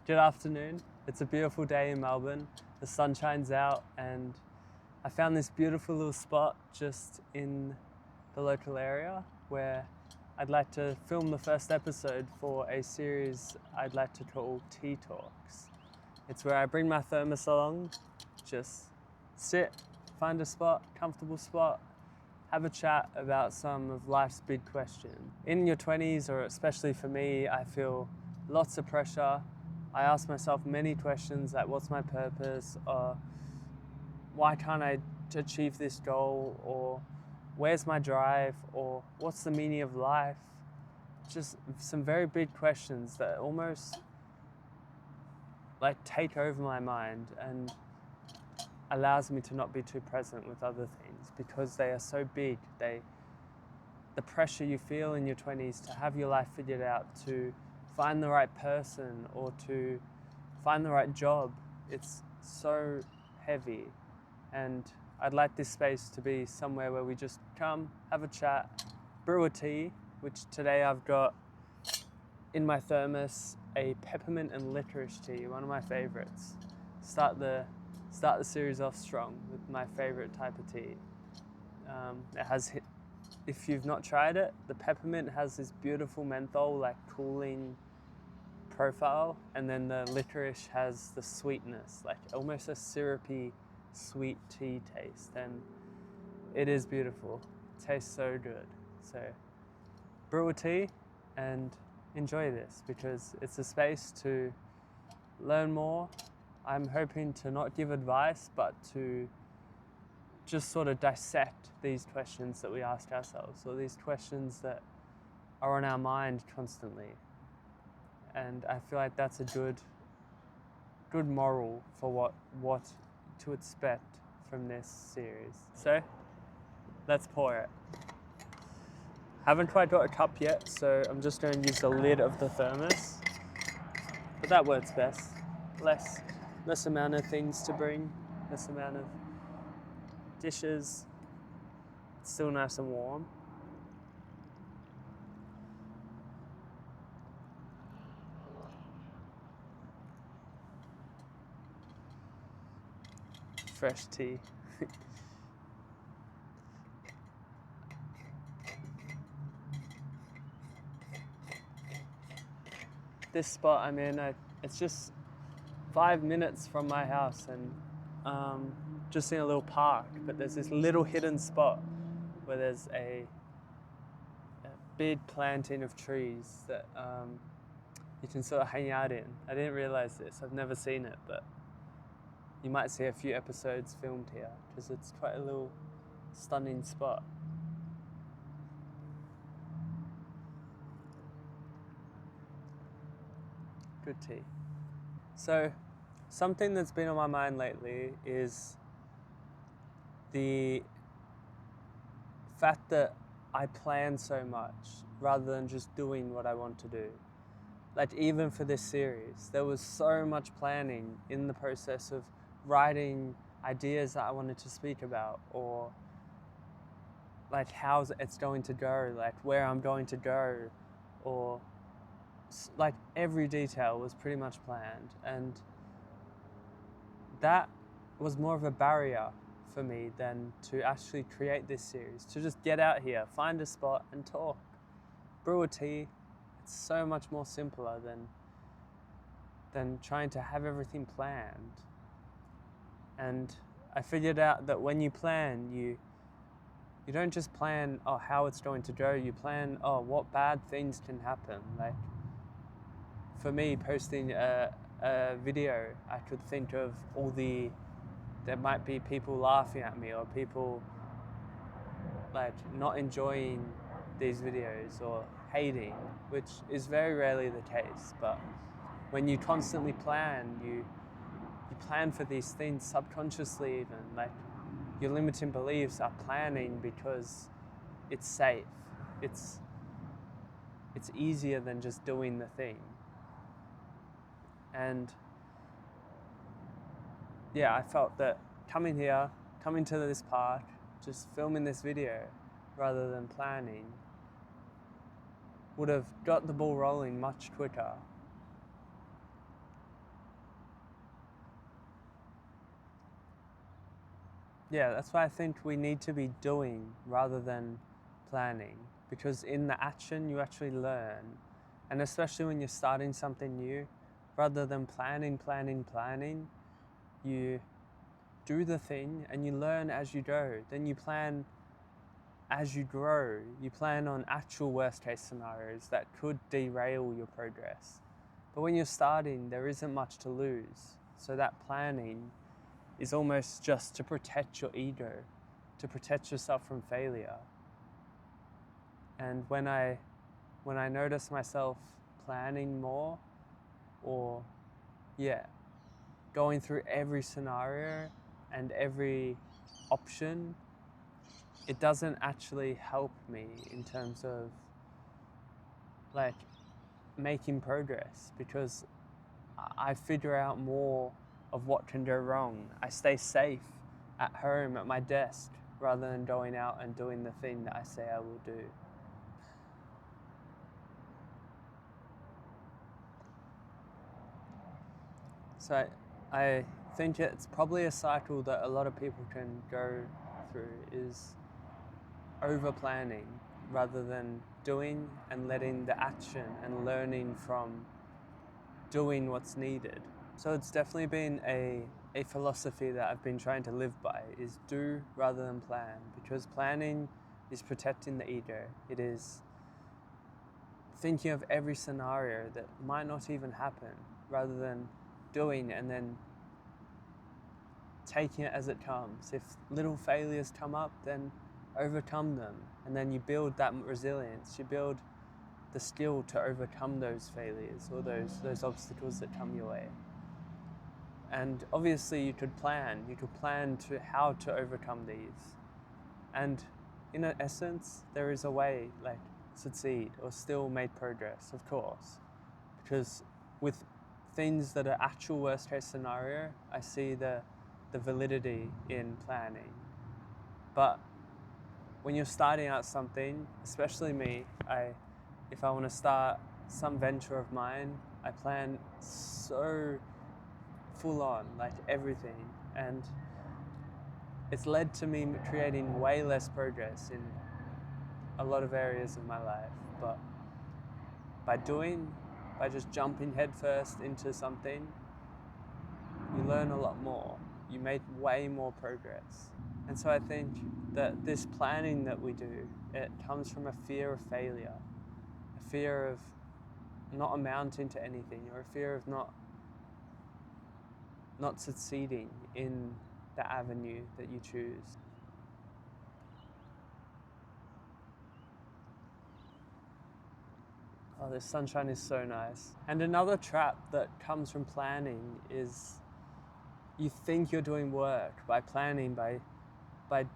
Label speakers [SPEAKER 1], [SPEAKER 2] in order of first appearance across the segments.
[SPEAKER 1] Good afternoon. It's a beautiful day in Melbourne. The sun shines out and I found this beautiful little spot just in the local area where I'd like to film the first episode for a series I'd like to call Tea Talks. It's where I bring my thermos along, just sit, find a spot, comfortable spot, have a chat about some of life's big questions. In your 20s, or especially for me, I feel lots of pressure. I ask myself many questions like what's my purpose, or why can't I achieve this goal, or where's my drive, or what's the meaning of life? Just some very big questions that almost like take over my mind and allows me to not be too present with other things because they are so big. The pressure you feel in your 20s to have your life figured out, to find the right person or to find the right job, it's so heavy. And I'd like this space to be somewhere where we just come, have a chat, brew a tea, which today I've got in my thermos a peppermint and licorice tea, one of my favorites. Start the series off strong with my favorite type of tea. If you've not tried it, the peppermint has this beautiful menthol, like cooling profile, and then the licorice has the sweetness, like almost a syrupy sweet tea taste, and it is beautiful. It tastes so good. So brew a tea and enjoy this because it's a space to learn more. I'm hoping to not give advice, but to just sort of dissect these questions that we ask ourselves, or these questions that are on our mind constantly. And I feel like that's a good moral for what to expect from this series. So let's pour it. Haven't quite got a cup yet, so I'm just going to use the lid of the thermos. But that works best. Less amount of things to bring, less amount of dishes. It's still nice and warm. Fresh tea. This spot I'm in, it's just 5 minutes from my house and just in a little park, but there's this little hidden spot where there's a big planting of trees that you can sort of hang out in. I didn't realize this, I've never seen it, but you might see a few episodes filmed here because it's quite a little stunning spot. Good tea. So something that's been on my mind lately is the fact that I plan so much rather than just doing what I want to do. Like even for this series, there was so much planning in the process of writing ideas that I wanted to speak about, or like how it's going to go, like where I'm going to go, or like every detail was pretty much planned, and that was more of a barrier for me than to actually create this series, to just get out here, find a spot and talk, brew a tea. It's so much more simpler than trying to have everything planned. And I figured out that when you plan, you don't just plan how it's going to go, you plan what bad things can happen. Like for me, posting a video, I could think of there might be people laughing at me, or people like not enjoying these videos or hating, which is very rarely the case. But when you constantly plan, you plan for these things subconsciously even. Like your limiting beliefs are planning because it's safe. It's easier than just doing the thing. And yeah, I felt that coming to this park, just filming this video rather than planning would have got the ball rolling much quicker. Yeah, that's why I think we need to be doing rather than planning, because in the action you actually learn. And especially when you're starting something new, rather than planning, you do the thing and you learn as you go. Then you plan as you grow. You plan on actual worst case scenarios that could derail your progress. But when you're starting, there isn't much to lose. So that planning is almost just to protect your ego, to protect yourself from failure. And when I notice myself planning more, or going through every scenario and every option, it doesn't actually help me in terms of like making progress, because I figure out more of what can go wrong. I stay safe at home at my desk rather than going out and doing the thing that I say I will do. So I think it's probably a cycle that a lot of people can go through, is over planning rather than doing and letting the action and learning from doing what's needed. So it's definitely been a philosophy that I've been trying to live by, is do rather than plan, because planning is protecting the ego. It is thinking of every scenario that might not even happen, rather than doing and then taking it as it comes. If little failures come up, then overcome them, and then you build that resilience. You build the skill to overcome those failures or those obstacles that come your way. And obviously you could plan to how to overcome these. And in essence, there is a way, like, succeed or still make progress, of course. Because with things that are actual worst case scenario, I see the validity in planning. But when you're starting out something, especially me, if I want to start some venture of mine, I plan so full on, like everything. And it's led to me creating way less progress in a lot of areas of my life. But by just jumping headfirst into something, you learn a lot more. You make way more progress. And so I think that this planning that we do, it comes from a fear of failure, a fear of not amounting to anything, or a fear of not succeeding in the avenue that you choose. Oh, this sunshine is so nice. And another trap that comes from planning is you think you're doing work by planning, by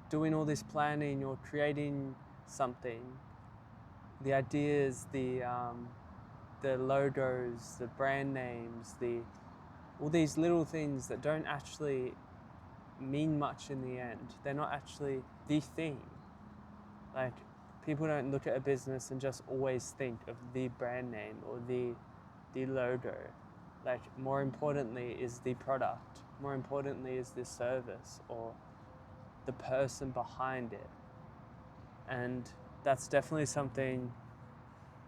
[SPEAKER 1] doing all this planning, you're creating something. The ideas, the logos, the brand names, all these little things that don't actually mean much in the end. They're not actually the thing. Like, people don't look at a business and just always think of the brand name or the logo. Like, more importantly is the product. More importantly is the service or the person behind it. And that's definitely something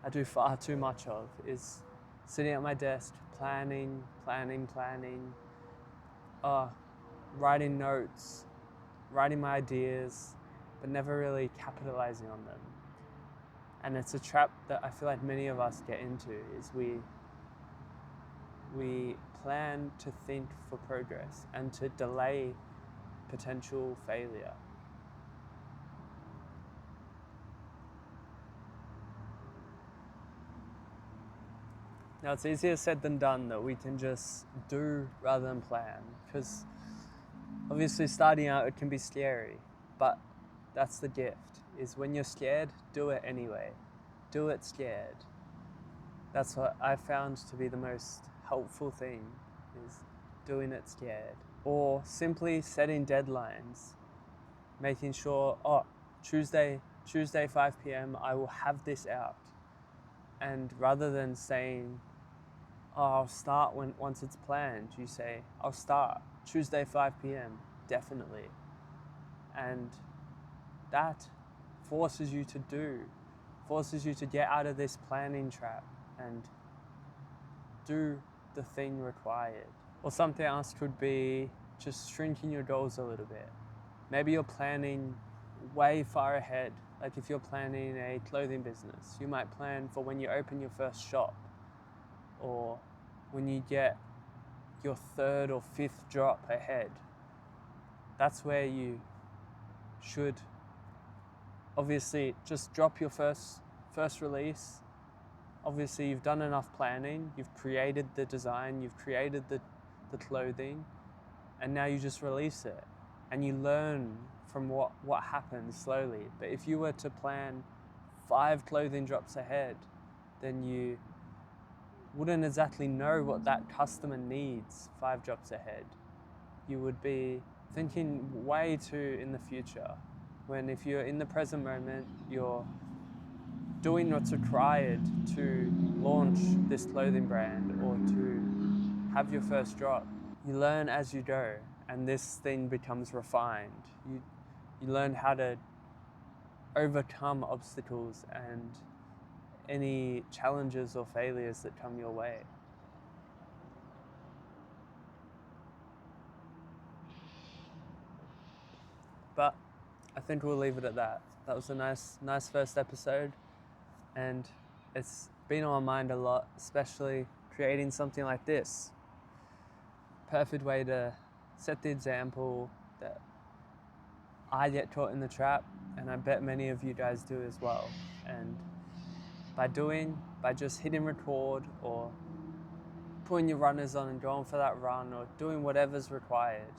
[SPEAKER 1] I do far too much of, is sitting at my desk, planning, writing notes, writing my ideas, but never really capitalizing on them. And it's a trap that I feel like many of us get into, is we plan to think for progress and to delay potential failure. Now, it's easier said than done that we can just do rather than plan, because obviously starting out, it can be scary, but that's the gift, is when you're scared, do it anyway. Do it scared. That's what I found to be the most helpful thing, is doing it scared. Or simply setting deadlines, making sure, Tuesday 5 p.m, I will have this out. And rather than saying, I'll start once it's planned, you say, I'll start Tuesday 5 p.m, definitely. And that forces you to get out of this planning trap and do the thing required. Or something else could be just shrinking your goals a little bit. Maybe you're planning way far ahead. Like if you're planning a clothing business, you might plan for when you open your first shop, or when you get your third or fifth drop ahead. That's where you should obviously just drop your first release. Obviously you've done enough planning, you've created the design, you've created the clothing, and now you just release it and you learn from what happens slowly. But if you were to plan 5 clothing drops ahead, then you wouldn't exactly know what that customer needs 5 drops ahead. You would be thinking way too in the future, when if you're in the present moment, you're doing what's required to launch this clothing brand or to have your first drop. You learn as you go, and this thing becomes refined. You learn how to overcome obstacles and any challenges or failures that come your way. But I think we'll leave it at that. That was a nice first episode, and it's been on my mind a lot, especially creating something like this. Perfect way to set the example that I get caught in the trap, and I bet many of you guys do as well. And by just hitting record or putting your runners on and going for that run or doing whatever's required,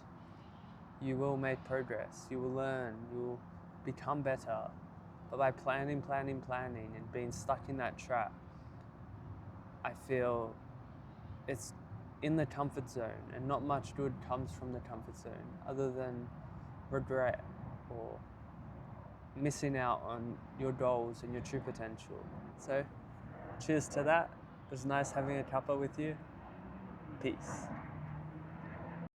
[SPEAKER 1] you will make progress, you will learn, you will become better. But by planning and being stuck in that trap, I feel it's in the comfort zone, and not much good comes from the comfort zone other than regret or missing out on your goals and your true potential. So cheers to that. It was nice having a cuppa with you. Peace.